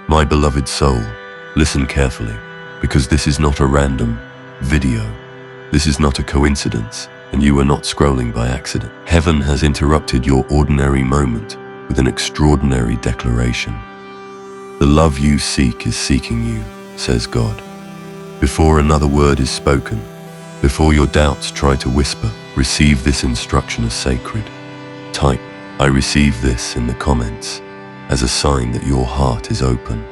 My beloved soul, listen carefully, because this is not a random video. This is not a coincidence, and you are not scrolling by accident. Heaven has interrupted your ordinary moment with an extraordinary declaration. The love you seek is seeking you, says God. Before another word is spoken, before your doubts try to whisper, receive this instruction as sacred. Type, I receive this in the comments, as a sign that your heart is open.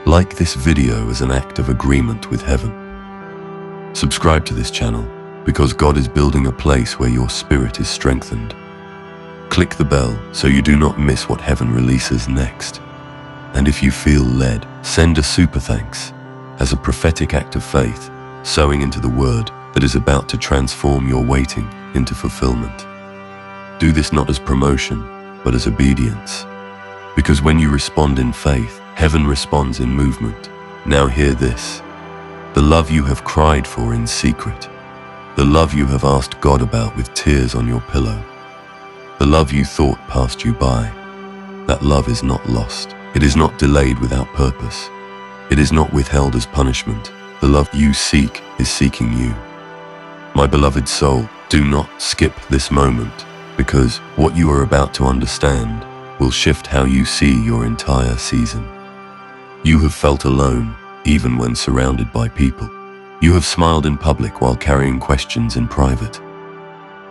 Like this video as an act of agreement with heaven. Subscribe to this channel, because God is building a place where your spirit is strengthened. Click the bell so you do not miss what heaven releases next. And if you feel led, send a super thanks as a prophetic act of faith, sowing into the word that is about to transform your waiting into fulfillment. Do this not as promotion, but as obedience. Because when you respond in faith, heaven responds in movement. Now hear this. The love you have cried for in secret. The love you have asked God about with tears on your pillow. The love you thought passed you by. That love is not lost. It is not delayed without purpose. It is not withheld as punishment. The love you seek is seeking you. My beloved soul, do not skip this moment, because what you are about to understand will shift how you see your entire season. You have felt alone, even when surrounded by people. You have smiled in public while carrying questions in private.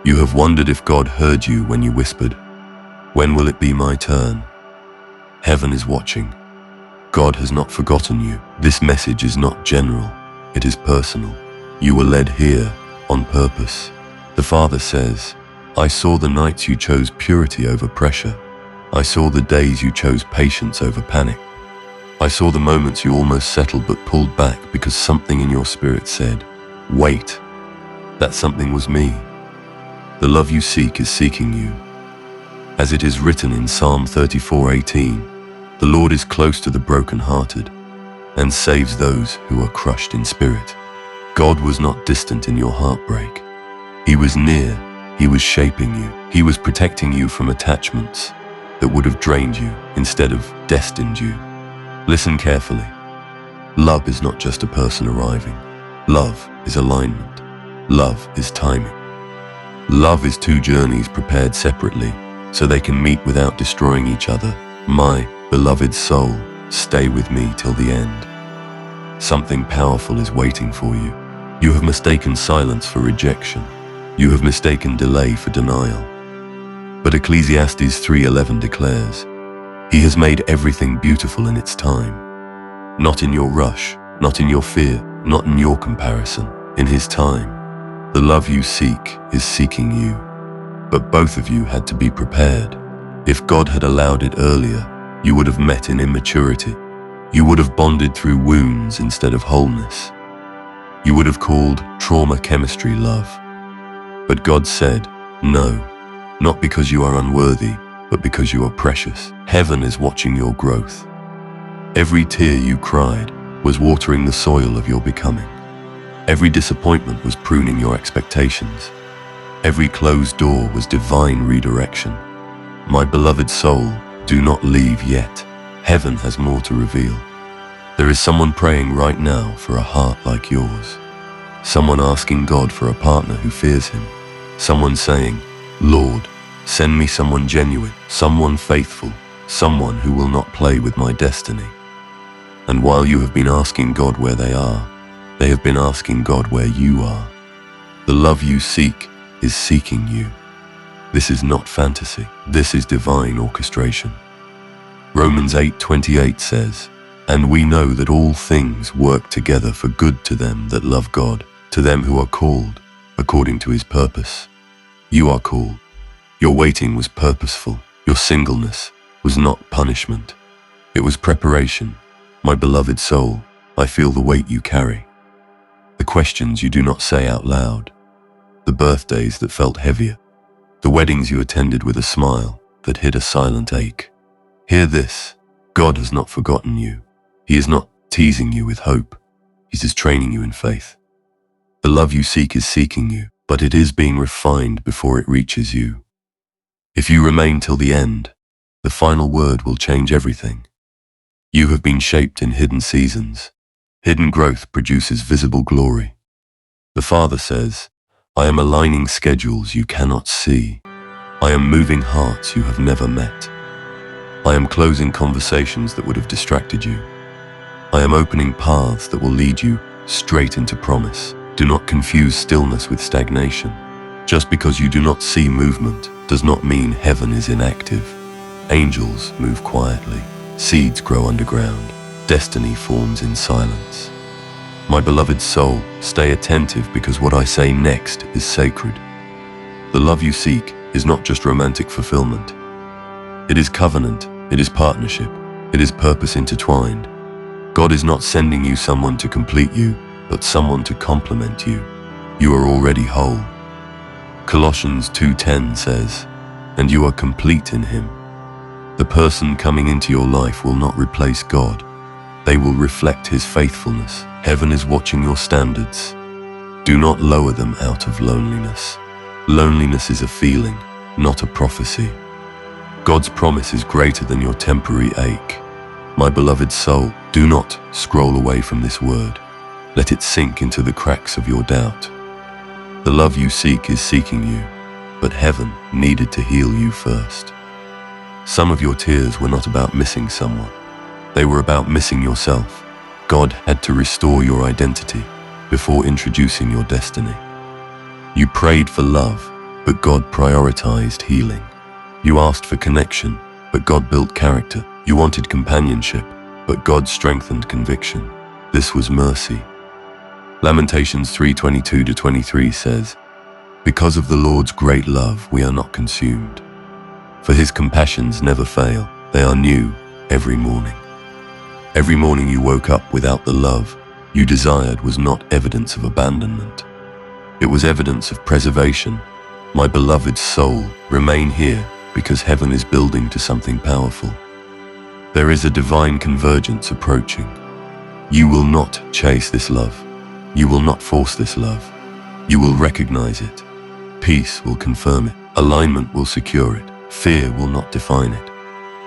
You have wondered if God heard you when you whispered, "When will it be my turn?" Heaven is watching. God has not forgotten you. This message is not general, it is personal. You were led here on purpose. The Father says, I saw the nights you chose purity over pressure. I saw the days you chose patience over panic. I saw the moments you almost settled but pulled back because something in your spirit said, wait. That something was me. The love you seek is seeking you. As it is written in Psalm 34:18, the Lord is close to the brokenhearted and saves those who are crushed in spirit. God was not distant in your heartbreak. He was near. He was shaping you. He was protecting you from attachments that would have drained you instead of destined you. Listen carefully. Love is not just a person arriving. Love is alignment. Love is timing. Love is two journeys prepared separately so they can meet without destroying each other. My beloved soul, stay with me till the end. Something powerful is waiting for you. You have mistaken silence for rejection. You have mistaken delay for denial. But Ecclesiastes 3:11 declares, He has made everything beautiful in its time. Not in your rush, not in your fear, not in your comparison. In His time, the love you seek is seeking you. But both of you had to be prepared. If God had allowed it earlier, you would have met in immaturity. You would have bonded through wounds instead of wholeness. You would have called trauma chemistry love. But God said, no, not because you are unworthy, but because you are precious. Heaven is watching your growth. Every tear you cried was watering the soil of your becoming. Every disappointment was pruning your expectations. Every closed door was divine redirection. My beloved soul, do not leave yet. Heaven has more to reveal. There is someone praying right now for a heart like yours. Someone asking God for a partner who fears Him. Someone saying, Lord, send me someone genuine, someone faithful, someone who will not play with my destiny. And while you have been asking God where they have been asking God where you are. The love you seek is seeking you. This is not fantasy. This is divine orchestration. Romans 8:28 says, And we know that all things work together for good to them that love God, to them who are called according to His purpose. You are called. Your waiting was purposeful. Your singleness was not punishment. It was preparation. My beloved soul, I feel the weight you carry. The questions you do not say out loud. The birthdays that felt heavier. The weddings you attended with a smile that hid a silent ache. Hear this. God has not forgotten you. He is not teasing you with hope. He is training you in faith. The love you seek is seeking you, but it is being refined before it reaches you. If you remain till the end, the final word will change everything. You have been shaped in hidden seasons. Hidden growth produces visible glory. The Father says, I am aligning schedules you cannot see. I am moving hearts you have never met. I am closing conversations that would have distracted you. I am opening paths that will lead you straight into promise. Do not confuse stillness with stagnation. Just because you do not see movement does not mean heaven is inactive. Angels move quietly. Seeds grow underground. Destiny forms in silence. My beloved soul, stay attentive because what I say next is sacred. The love you seek is not just romantic fulfillment. It is covenant, it is partnership, it is purpose intertwined. God is not sending you someone to complete you, but someone to complement you. You are already whole. Colossians 2:10 says, and you are complete in Him. The person coming into your life will not replace God. They will reflect His faithfulness. Heaven is watching your standards. Do not lower them out of loneliness. Loneliness is a feeling, not a prophecy. God's promise is greater than your temporary ache. My beloved soul, do not scroll away from this word. Let it sink into the cracks of your doubt. The love you seek is seeking you, but heaven needed to heal you first. Some of your tears were not about missing someone. They were about missing yourself. God had to restore your identity before introducing your destiny. You prayed for love, but God prioritized healing. You asked for connection, but God built character. You wanted companionship, but God strengthened conviction. This was mercy. Lamentations 3:22-23 says, because of the Lord's great love, we are not consumed. For His compassions never fail. They are new every morning. Every morning you woke up without the love you desired was not evidence of abandonment. It was evidence of preservation. My beloved soul, remain here because heaven is building to something powerful. There is a divine convergence approaching. You will not chase this love. You will not force this love. You will recognize it. Peace will confirm it. Alignment will secure it. Fear will not define it.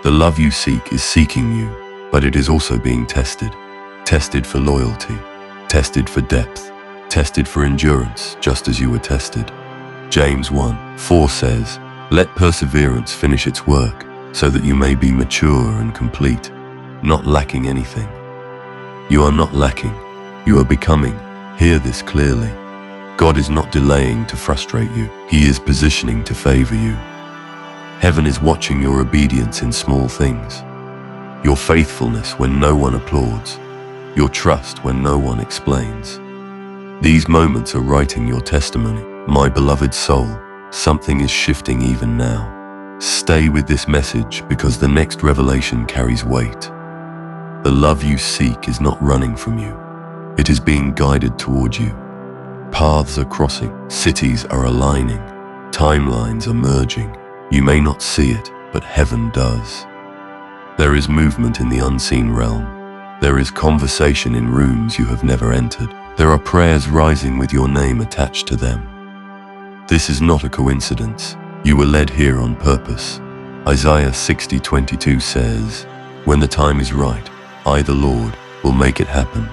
The love you seek is seeking you, but it is also being tested. Tested for loyalty. Tested for depth. Tested for endurance, just as you were tested. James 1:4 says, let perseverance finish its work, so that you may be mature and complete, not lacking anything. You are not lacking. You are becoming. Hear this clearly. God is not delaying to frustrate you. He is positioning to favor you. Heaven is watching your obedience in small things. Your faithfulness when no one applauds. Your trust when no one explains. These moments are writing your testimony. My beloved soul, something is shifting even now. Stay with this message because the next revelation carries weight. The love you seek is not running from you. It is being guided toward you. Paths are crossing, cities are aligning, timelines are merging. You may not see it, but heaven does. There is movement in the unseen realm. There is conversation in rooms you have never entered. There are prayers rising with your name attached to them. This is not a coincidence. You were led here on purpose. Isaiah 60:22 says, when the time is right, I, the Lord, will make it happen.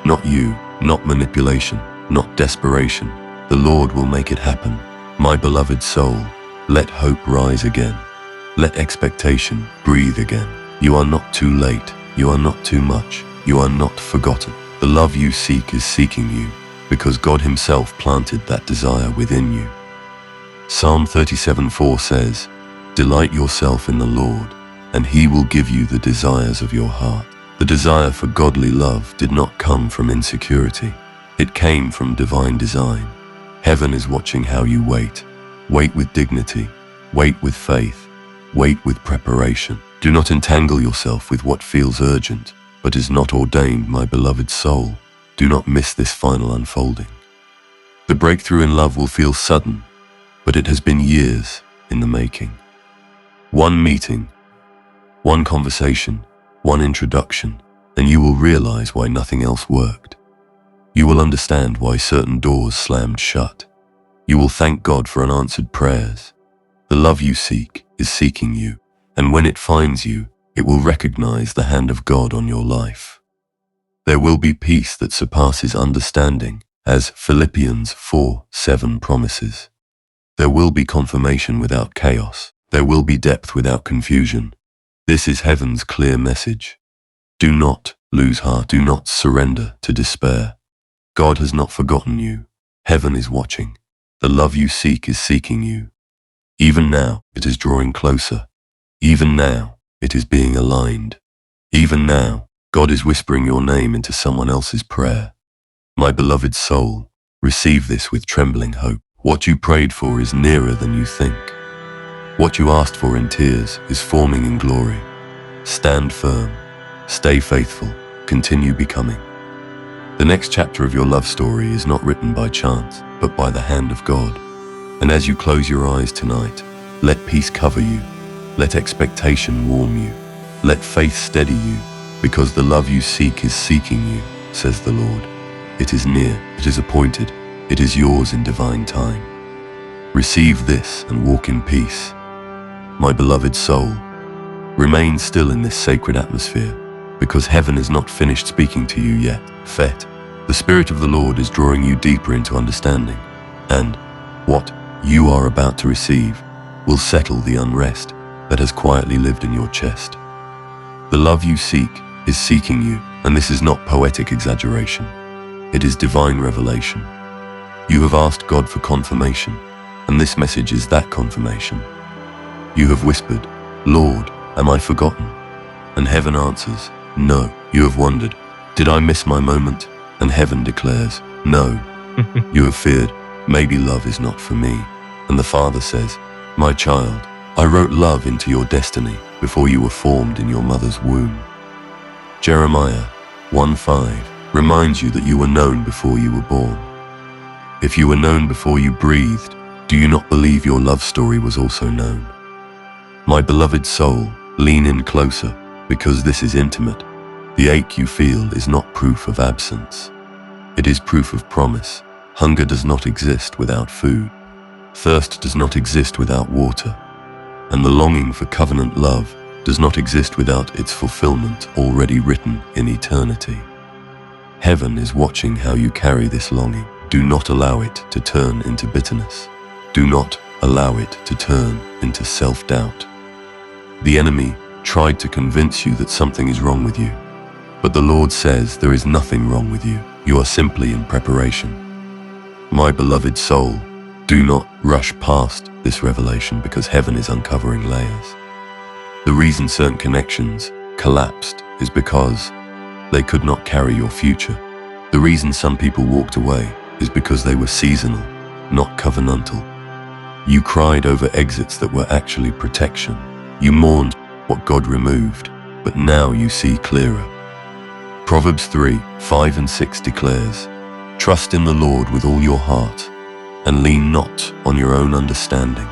Not you, not manipulation, not desperation. The Lord will make it happen. My beloved soul, let hope rise again. Let expectation breathe again. You are not too late. You are not too much. You are not forgotten. The love you seek is seeking you, because God Himself planted that desire within you. Psalm 37:4 says, delight yourself in the Lord, and He will give you the desires of your heart. The desire for godly love did not come from insecurity. It came from divine design. Heaven is watching how you wait. Wait with dignity. Wait with faith. Wait with preparation. Do not entangle yourself with what feels urgent, but is not ordained, my beloved soul. Do not miss this final unfolding. The breakthrough in love will feel sudden, but it has been years in the making. One meeting, one conversation, one introduction, and you will realize why nothing else worked. You will understand why certain doors slammed shut. You will thank God for unanswered prayers. The love you seek is seeking you, and when it finds you, It will recognize the hand of God on your life. There will be peace that surpasses understanding, as Philippians 4:7 promises. There will be confirmation without chaos. There will be depth without confusion. This is heaven's clear message. Do not lose heart. Do not surrender to despair. God has not forgotten you. Heaven is watching. The love you seek is seeking you. Even now, it is drawing closer. Even now, it is being aligned. Even now, God is whispering your name into someone else's prayer. My beloved soul, receive this with trembling hope. What you prayed for is nearer than you think. What you asked for in tears is forming in glory. Stand firm, stay faithful, continue becoming. The next chapter of your love story is not written by chance, but by the hand of God. And as you close your eyes tonight, let peace cover you. Let expectation warm you. Let faith steady you, because the love you seek is seeking you, says the Lord. It is near, it is appointed, it is yours in divine time. Receive this and walk in peace. My beloved soul, remain still in this sacred atmosphere, because heaven is not finished speaking to you yet. Fet. The Spirit of the Lord is drawing you deeper into understanding, and what you are about to receive will settle the unrest that has quietly lived in your chest. The love you seek is seeking you, and this is not poetic exaggeration. It is divine revelation. You have asked God for confirmation, and this message is that confirmation. You have whispered, Lord, am I forgotten? And heaven answers, no. You have wondered, did I miss my moment? And heaven declares, no. You have feared, maybe love is not for me. And the Father says, my child, I wrote love into your destiny before you were formed in your mother's womb. Jeremiah 1:5 reminds you that you were known before you were born. If you were known before you breathed, do you not believe your love story was also known? My beloved soul, lean in closer, because this is intimate. The ache you feel is not proof of absence. It is proof of promise. Hunger does not exist without food. Thirst does not exist without water. And the longing for covenant love does not exist without its fulfillment already written in eternity. Heaven is watching how you carry this longing. Do not allow it to turn into bitterness. Do not allow it to turn into self-doubt. The enemy tried to convince you that something is wrong with you, but the Lord says there is nothing wrong with you. You are simply in preparation. My beloved soul, do not rush past this revelation, because heaven is uncovering layers. The reason certain connections collapsed is because they could not carry your future. The reason some people walked away is because they were seasonal, not covenantal. You cried over exits that were actually protection. You mourned what God removed, but now you see clearer. Proverbs 3:5 and 6 declares, trust in the Lord with all your heart, and lean not on your own understanding.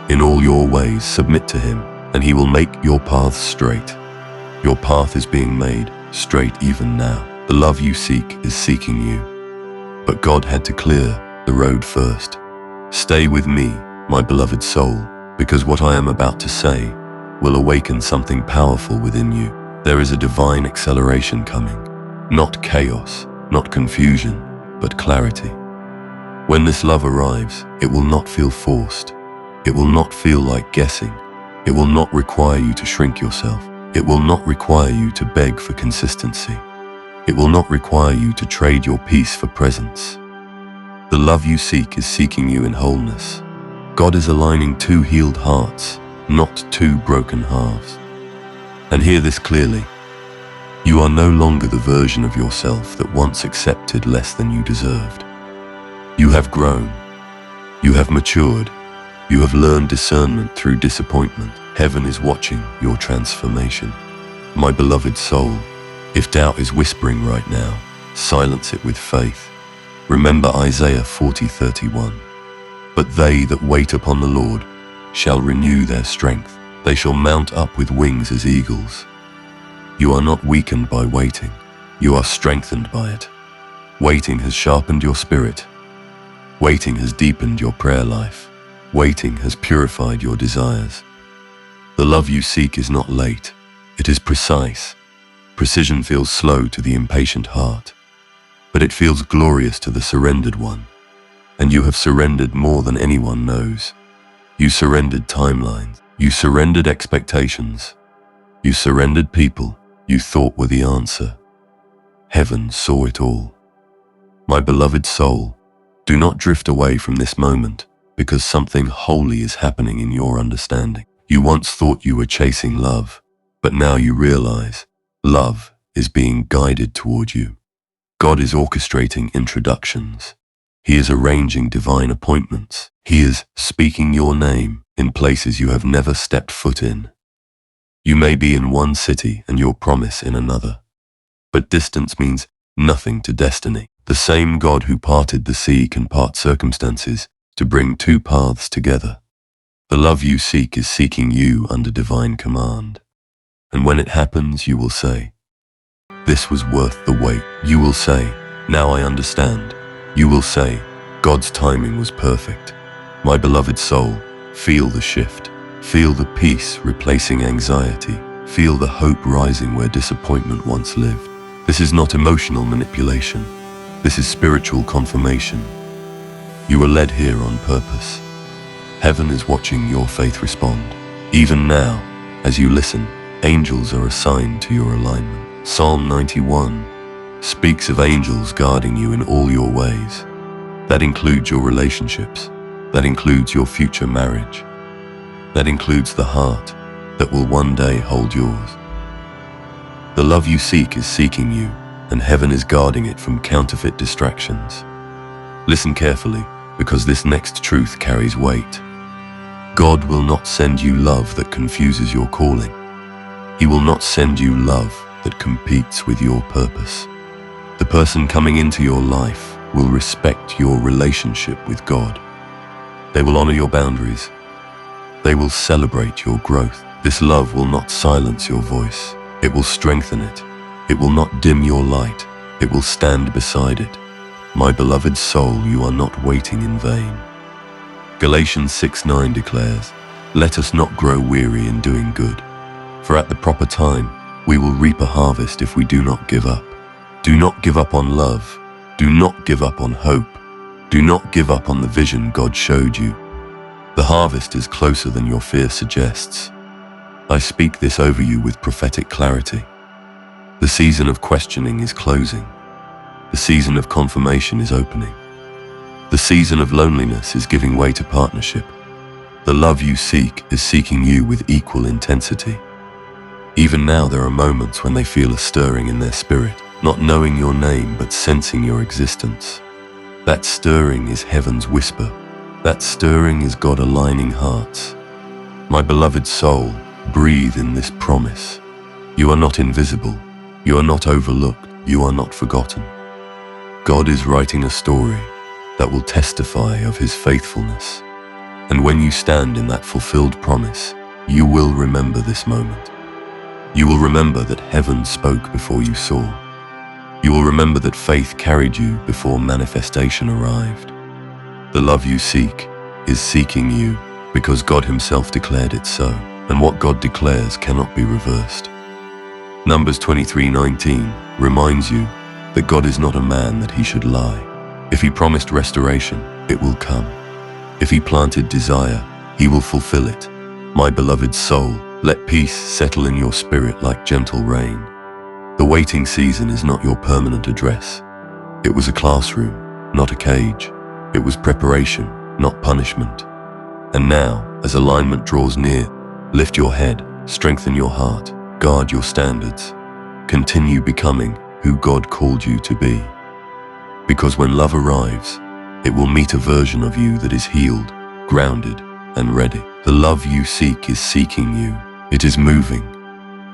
In all your ways submit to him, and he will make your paths straight. Your path is being made straight even now. The love you seek is seeking you. But God had to clear the road first. Stay with me, my beloved soul, because what I am about to say will awaken something powerful within you. There is a divine acceleration coming. Not chaos, not confusion, but clarity. When this love arrives, it will not feel forced. It will not feel like guessing. It will not require you to shrink yourself. It will not require you to beg for consistency. It will not require you to trade your peace for presence. The love you seek is seeking you in wholeness. God is aligning two healed hearts, not two broken halves. And hear this clearly. You are no longer the version of yourself that once accepted less than you deserved. You have grown. You have matured. You have learned discernment through disappointment. Heaven is watching your transformation. My beloved soul, if doubt is whispering right now, silence it with faith. Remember Isaiah 40:31. But they that wait upon the Lord shall renew their strength. They shall mount up with wings as eagles. You are not weakened by waiting. You are strengthened by it. Waiting has sharpened your spirit. Waiting has deepened your prayer life. Waiting has purified your desires. The love you seek is not late. It is precise. Precision feels slow to the impatient heart, but it feels glorious to the surrendered one. And you have surrendered more than anyone knows. You surrendered timelines. You surrendered expectations. You surrendered people you thought were the answer. Heaven saw it all. My beloved soul, do not drift away from this moment because something holy is happening in your understanding. You once thought you were chasing love, but now you realize love is being guided toward you. God is orchestrating introductions. He is arranging divine appointments. He is speaking your name in places you have never stepped foot in. You may be in one city and your promise in another, but distance means nothing to destiny. The same God who parted the sea can part circumstances to bring two paths together. The love you seek is seeking you under divine command. And when it happens, you will say, "This was worth the wait." You will say, "Now I understand." You will say, "God's timing was perfect." My beloved soul, feel the shift. Feel the peace replacing anxiety. Feel the hope rising where disappointment once lived. This is not emotional manipulation. This is spiritual confirmation. You were led here on purpose. Heaven is watching your faith respond. Even now, as you listen, angels are assigned to your alignment. Psalm 91 speaks of angels guarding you in all your ways. That includes your relationships. That includes your future marriage. That includes the heart that will one day hold yours. The love you seek is seeking you, and heaven is guarding it from counterfeit distractions. Listen carefully, because this next truth carries weight. God will not send you love that confuses your calling. He will not send you love that competes with your purpose. The person coming into your life will respect your relationship with God. They will honor your boundaries. They will celebrate your growth. This love will not silence your voice. It will strengthen it. It will not dim your light. It will stand beside it. My beloved soul, you are not waiting in vain. Galatians 6:9 declares, "Let us not grow weary in doing good, for at the proper time we will reap a harvest if we do not give up." Do not give up on love. Do not give up on hope. Do not give up on the vision God showed you. The harvest is closer than your fear suggests. I speak this over you with prophetic clarity. The season of questioning is closing. The season of confirmation is opening. The season of loneliness is giving way to partnership. The love you seek is seeking you with equal intensity. Even now there are moments when they feel a stirring in their spirit, not knowing your name but sensing your existence. That stirring is heaven's whisper. That stirring is God aligning hearts. My beloved soul, breathe in this promise. You are not invisible. You are not overlooked. You are not forgotten. God is writing a story that will testify of His faithfulness. And when you stand in that fulfilled promise, you will remember this moment. You will remember that heaven spoke before you saw. You will remember that faith carried you before manifestation arrived. The love you seek is seeking you because God Himself declared it so, and what God declares cannot be reversed. Numbers 23:19 reminds you that God is not a man that He should lie. If He promised restoration, it will come. If He planted desire, He will fulfill it. My beloved soul, let peace settle in your spirit like gentle rain. The waiting season is not your permanent address. It was a classroom, not a cage. It was preparation, not punishment. And now, as alignment draws near, lift your head, strengthen your heart, guard your standards. Continue becoming who God called you to be. Because when love arrives, it will meet a version of you that is healed, grounded, and ready. The love you seek is seeking you. It is moving.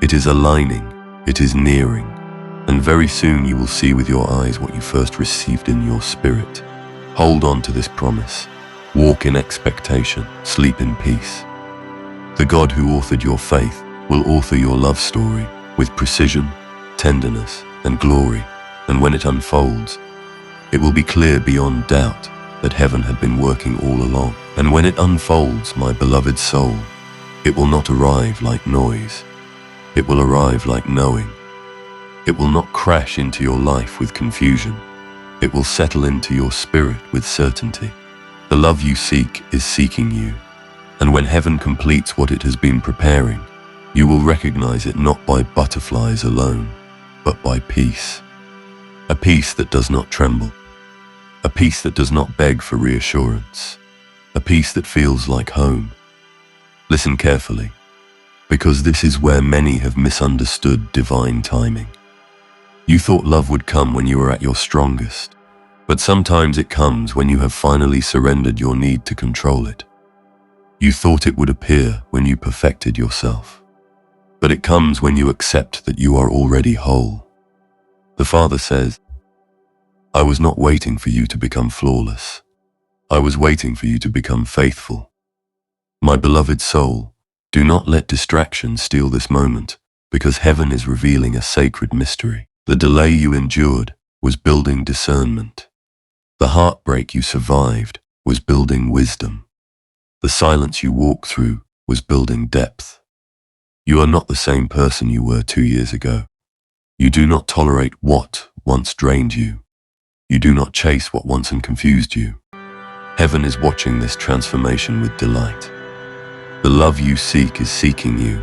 It is aligning. It is nearing. And very soon you will see with your eyes what you first received in your spirit. Hold on to this promise. Walk in expectation. Sleep in peace. The God who authored your faith will author your love story with precision, tenderness, and glory. And when it unfolds, it will be clear beyond doubt that heaven had been working all along. And when it unfolds, my beloved soul, it will not arrive like noise. It will arrive like knowing. It will not crash into your life with confusion. It will settle into your spirit with certainty. The love you seek is seeking you. And when heaven completes what it has been preparing, you will recognize it not by butterflies alone, but by peace. A peace that does not tremble. A peace that does not beg for reassurance. A peace that feels like home. Listen carefully, because this is where many have misunderstood divine timing. You thought love would come when you were at your strongest, but sometimes it comes when you have finally surrendered your need to control it. You thought it would appear when you perfected yourself, but it comes when you accept that you are already whole. The Father says, I was not waiting for you to become flawless. I was waiting for you to become faithful. My beloved soul, do not let distraction steal this moment, because heaven is revealing a sacred mystery. The delay you endured was building discernment. The heartbreak you survived was building wisdom. The silence you walked through was building depth. You are not the same person you were 2 years ago. You do not tolerate what once drained you. You do not chase what once confused you. Heaven is watching this transformation with delight. The love you seek is seeking you,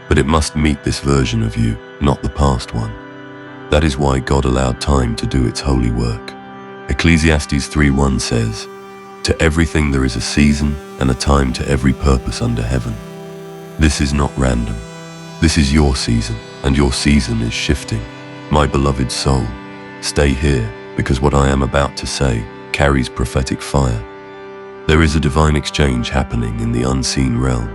but it must meet this version of you, not the past one. That is why God allowed time to do its holy work. Ecclesiastes 3:1 says, to everything there is a season and a time to every purpose under heaven. This is not random. This is your season, and your season is shifting. My beloved soul, stay here, because what I am about to say carries prophetic fire. There is a divine exchange happening in the unseen realm.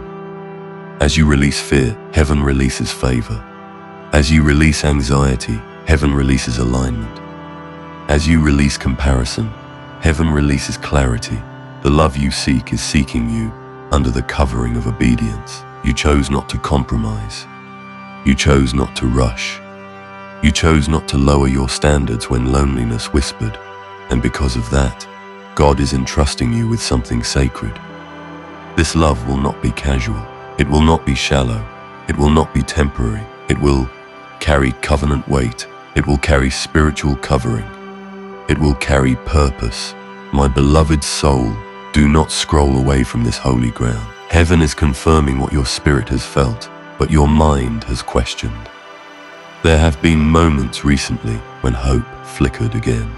As you release fear, heaven releases favor. As you release anxiety, heaven releases alignment. As you release comparison, heaven releases clarity. The love you seek is seeking you under the covering of obedience. You chose not to compromise. You chose not to rush. You chose not to lower your standards when loneliness whispered. And because of that, God is entrusting you with something sacred. This love will not be casual. It will not be shallow. It will not be temporary. It will carry covenant weight. It will carry spiritual covering. It will carry purpose. My beloved soul, do not scroll away from this holy ground. Heaven is confirming what your spirit has felt, but your mind has questioned. There have been moments recently when hope flickered again.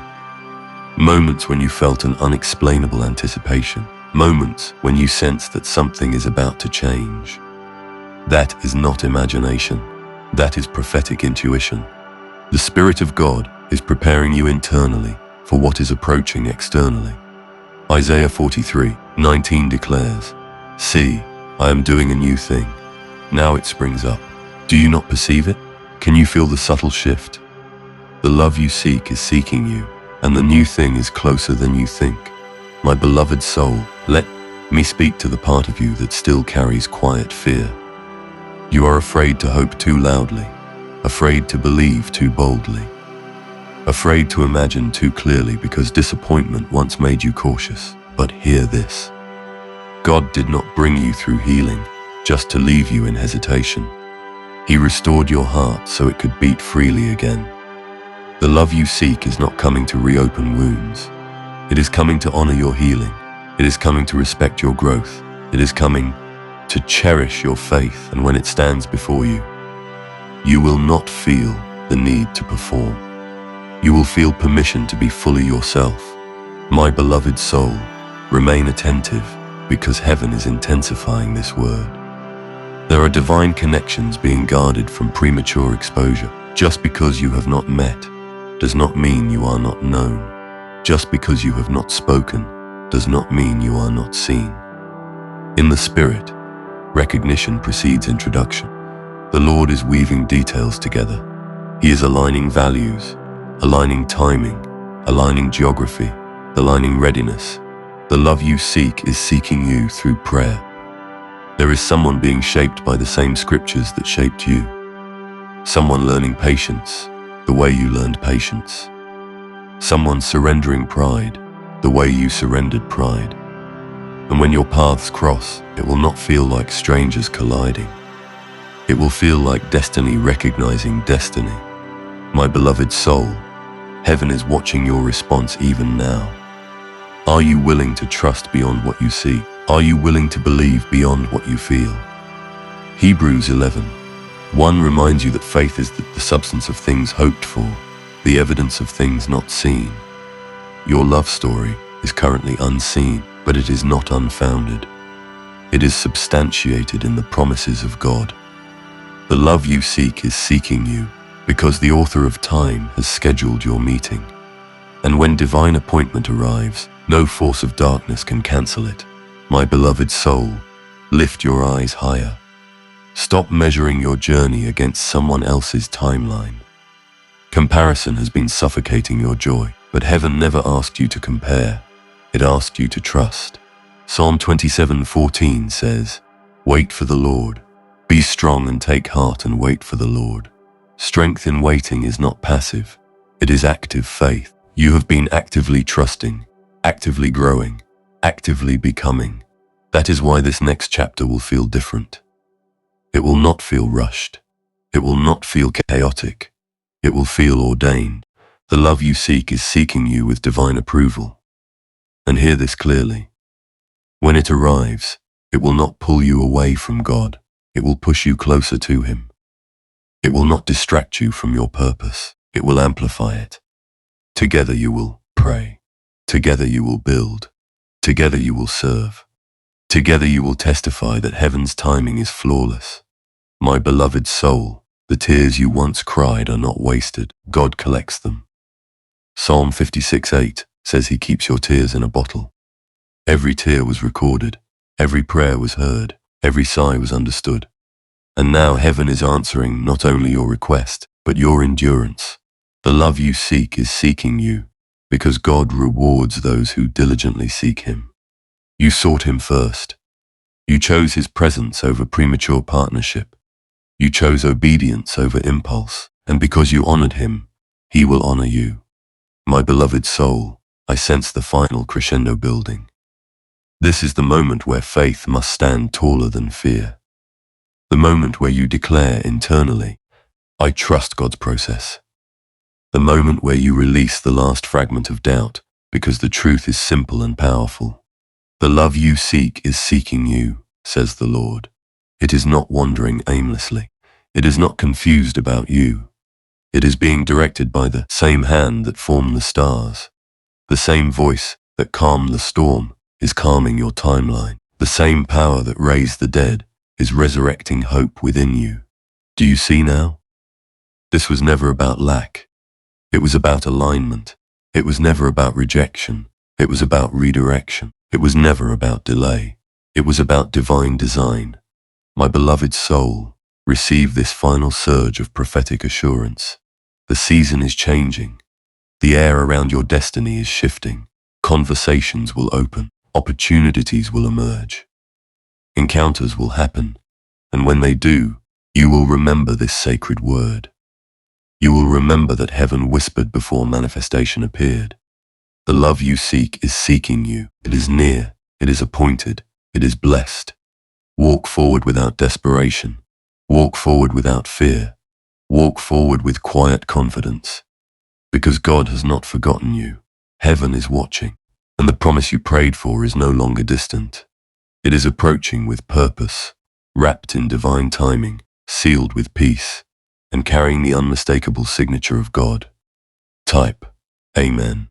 Moments when you felt an unexplainable anticipation. Moments when you sense that something is about to change. That is not imagination. That is prophetic intuition. The Spirit of God is preparing you internally for what is approaching externally. Isaiah 43:19 declares, see, I am doing a new thing. Now it springs up. Do you not perceive it? Can you feel the subtle shift? The love you seek is seeking you, and the new thing is closer than you think. My beloved soul, let me speak to the part of you that still carries quiet fear. You are afraid to hope too loudly, afraid to believe too boldly, afraid to imagine too clearly because disappointment once made you cautious. But hear this. God did not bring you through healing just to leave you in hesitation. He restored your heart so it could beat freely again. The love you seek is not coming to reopen wounds. It is coming to honor your healing. It is coming to respect your growth. It is coming to cherish your faith, and when it stands before you, you will not feel the need to perform. You will feel permission to be fully yourself. My beloved soul, remain attentive, because heaven is intensifying this word. There are divine connections being guarded from premature exposure. Just because you have not met does not mean you are not known. Just because you have not spoken does not mean you are not seen. In the Spirit, recognition precedes introduction. The Lord is weaving details together. He is aligning values, aligning timing, aligning geography, aligning readiness. The love you seek is seeking you through prayer. There is someone being shaped by the same scriptures that shaped you. Someone learning patience, the way you learned patience. Someone surrendering pride, the way you surrendered pride. And when your paths cross, it will not feel like strangers colliding. It will feel like destiny recognizing destiny. My beloved soul, heaven is watching your response even now. Are you willing to trust beyond what you see? Are you willing to believe beyond what you feel? Hebrews 11:1 reminds you that faith is the substance of things hoped for, the evidence of things not seen. Your love story is currently unseen, but it is not unfounded. It is substantiated in the promises of God. The love you seek is seeking you, because the author of time has scheduled your meeting. And when divine appointment arrives, no force of darkness can cancel it. My beloved soul, lift your eyes higher. Stop measuring your journey against someone else's timeline. Comparison has been suffocating your joy, but heaven never asked you to compare. It asked you to trust. Psalm 27:14 says, "Wait for the Lord. Be strong and take heart and wait for the Lord." Strength in waiting is not passive. It is active faith. You have been actively trusting, actively growing, actively becoming. That is why this next chapter will feel different. It will not feel rushed. It will not feel chaotic. It will feel ordained. The love you seek is seeking you with divine approval. And hear this clearly. When it arrives, it will not pull you away from God. It will push you closer to Him. It will not distract you from your purpose. It will amplify it. Together you will pray. Together you will build. Together you will serve. Together you will testify that heaven's timing is flawless. My beloved soul, the tears you once cried are not wasted. God collects them. Psalm 56:8 says He keeps your tears in a bottle. Every tear was recorded. Every prayer was heard. Every sigh was understood. And now heaven is answering not only your request, but your endurance. The love you seek is seeking you, because God rewards those who diligently seek Him. You sought Him first. You chose His presence over premature partnership. You chose obedience over impulse, and because you honored Him, He will honor you. My beloved soul, I sense the final crescendo building. This is the moment where faith must stand taller than fear. The moment where you declare internally, I trust God's process. The moment where you release the last fragment of doubt, because the truth is simple and powerful. The love you seek is seeking you, says the Lord. It is not wandering aimlessly. It is not confused about you. It is being directed by the same hand that formed the stars. The same voice that calmed the storm is calming your timeline. The same power that raised the dead is resurrecting hope within you. Do you see now? This was never about lack. It was about alignment. It was never about rejection. It was about redirection. It was never about delay. It was about divine design. My beloved soul, receive this final surge of prophetic assurance. The season is changing. The air around your destiny is shifting. Conversations will open. Opportunities will emerge. Encounters will happen. And when they do, you will remember this sacred word. You will remember that heaven whispered before manifestation appeared. The love you seek is seeking you. It is near. It is appointed. It is blessed. Walk forward without desperation. Walk forward without fear. Walk forward with quiet confidence. Because God has not forgotten you. Heaven is watching. And the promise you prayed for is no longer distant. It is approaching with purpose, wrapped in divine timing, sealed with peace, and carrying the unmistakable signature of God. Type, Amen.